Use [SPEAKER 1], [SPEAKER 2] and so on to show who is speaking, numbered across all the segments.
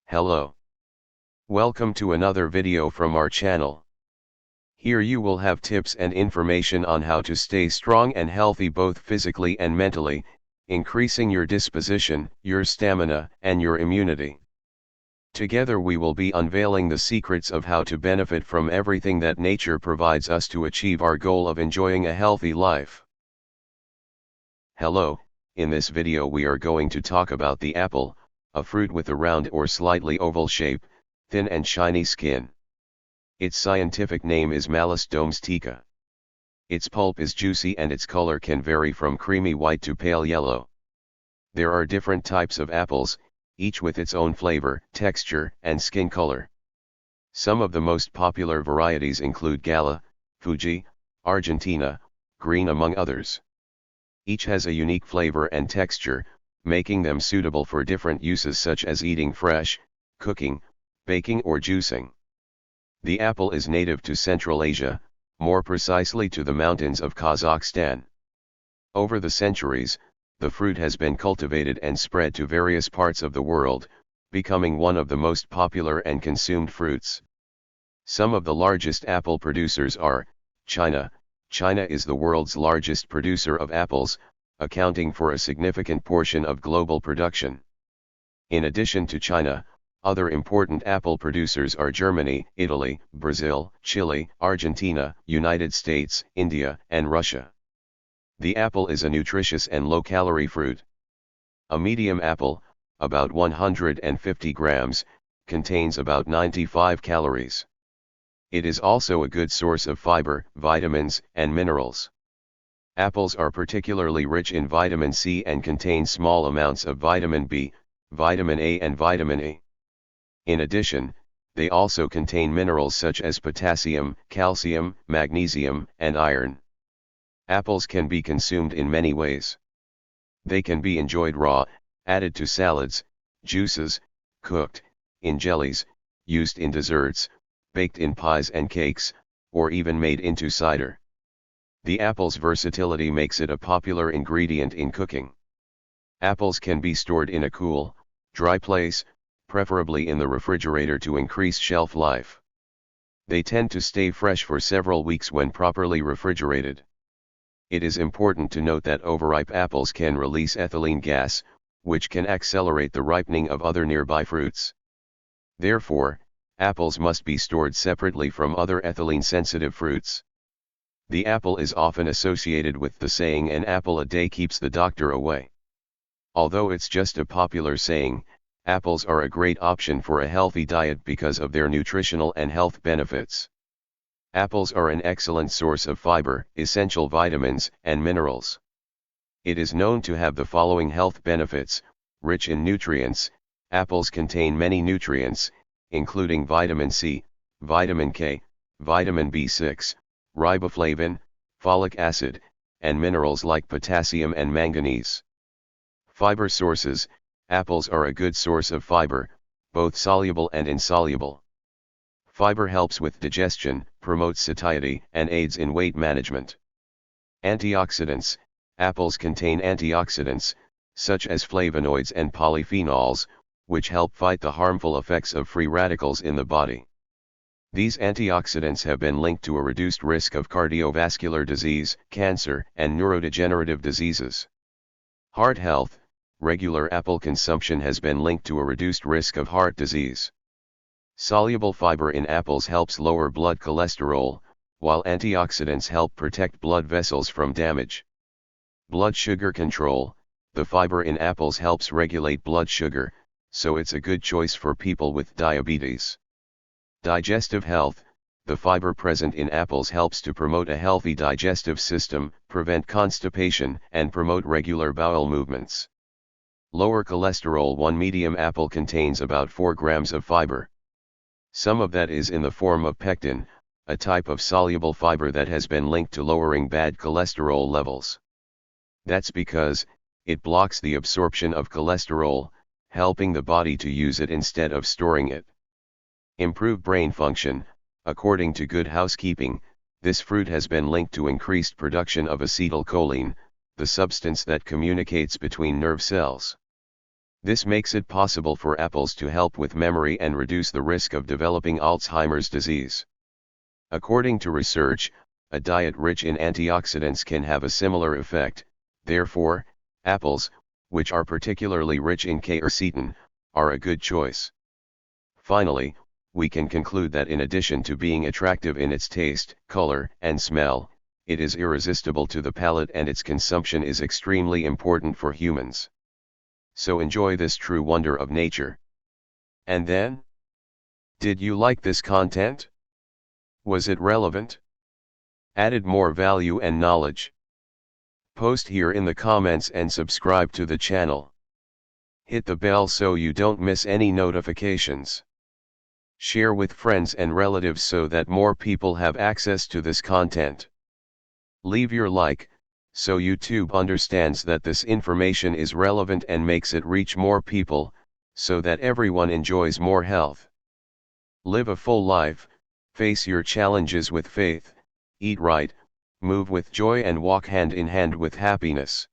[SPEAKER 1] Hello. Welcome to another video from our channel. Here you will have tips and information on how to stay strong and healthy both physically and mentally, increasing your disposition, your stamina, and your immunity. Together we will be unveiling the secrets of how to benefit from everything that nature provides us to achieve our goal of enjoying a healthy life. Hello, in this video we are going to talk about the apple, a fruit with a round or slightly oval shape, thin and shiny skin. Its scientific name is Malus domestica. Its pulp is juicy and its color can vary from creamy white to pale yellow. There are different types of apples, each with its own flavor, texture, and skin color. Some of the most popular varieties include Gala, Fuji, Argentina, green among others. Each has a unique flavor and texture, making them suitable for different uses such as eating fresh, cooking, baking or juicing. The apple is native to Central Asia, more precisely to the mountains of Kazakhstan. Over the centuries, the fruit has been cultivated and spread to various parts of the world, becoming one of the most popular and consumed fruits. Some of the largest apple producers are China. China is the world's largest producer of apples, accounting for a significant portion of global production. In addition to China, other important apple producers are Germany, Italy, Brazil, Chile, Argentina, United States, India, and Russia. The apple is a nutritious and low-calorie fruit. A medium apple, about 150 grams, contains about 95 calories. It is also a good source of fiber, vitamins, and minerals. Apples are particularly rich in vitamin C and contain small amounts of vitamin B, vitamin A and vitamin E. In addition, they also contain minerals such as potassium, calcium, magnesium, and iron. Apples can be consumed in many ways. They can be enjoyed raw, added to salads, juices, cooked, in jellies, used in desserts, baked in pies and cakes, or even made into cider. The apple's versatility makes it a popular ingredient in cooking. Apples can be stored in a cool, dry place, preferably in the refrigerator to increase shelf life. They tend to stay fresh for several weeks when properly refrigerated. It is important to note that overripe apples can release ethylene gas, which can accelerate the ripening of other nearby fruits. Therefore, apples must be stored separately from other ethylene-sensitive fruits. The apple is often associated with the saying "an apple a day keeps the doctor away." Although it's just a popular saying, apples are a great option for a healthy diet because of their nutritional and health benefits. Apples are an excellent source of fiber, essential vitamins, and minerals. It is known to have the following health benefits: rich in nutrients. Apples contain many nutrients, including vitamin C, vitamin K, vitamin B6, riboflavin, folic acid, and minerals like potassium and manganese. Fiber sources. Apples are a good source of fiber, both soluble and insoluble. Fiber helps with digestion, promotes satiety, and aids in weight management. Antioxidants. Apples contain antioxidants, such as flavonoids and polyphenols, which help fight the harmful effects of free radicals in the body. These antioxidants have been linked to a reduced risk of cardiovascular disease, cancer, and neurodegenerative diseases. Heart health. Regular apple consumption has been linked to a reduced risk of heart disease. Soluble fiber in apples helps lower blood cholesterol, while antioxidants help protect blood vessels from damage. Blood sugar control. The fiber in apples helps regulate blood sugar, so it's a good choice for people with diabetes. Digestive health. The fiber present in apples helps to promote a healthy digestive system, prevent constipation, and promote regular bowel movements. Lower cholesterol. One medium apple contains about 4 grams of fiber. Some of that is in the form of pectin, a type of soluble fiber that has been linked to lowering bad cholesterol levels. That's because it blocks the absorption of cholesterol, helping the body to use it instead of storing it. Improve brain function. According to Good Housekeeping, this fruit has been linked to increased production of acetylcholine, the substance that communicates between nerve cells. This makes it possible for apples to help with memory and reduce the risk of developing Alzheimer's disease. According to research, a diet rich in antioxidants can have a similar effect. Therefore, apples, which are particularly rich in quercetin, are a good choice. Finally, we can conclude that in addition to being attractive in its taste, color, and smell, it is irresistible to the palate, and its consumption is extremely important for humans. So enjoy this true wonder of nature. And then? Did you like this content? Was it relevant? Added more value and knowledge? Post here in the comments and subscribe to the channel. Hit the bell so you don't miss any notifications. Share with friends and relatives so that more people have access to this content. Leave your like, so YouTube understands that this information is relevant and makes it reach more people, so that everyone enjoys more health. Live a full life, face your challenges with faith, eat right, move with joy and walk hand in hand with happiness.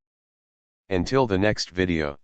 [SPEAKER 1] Until the next video.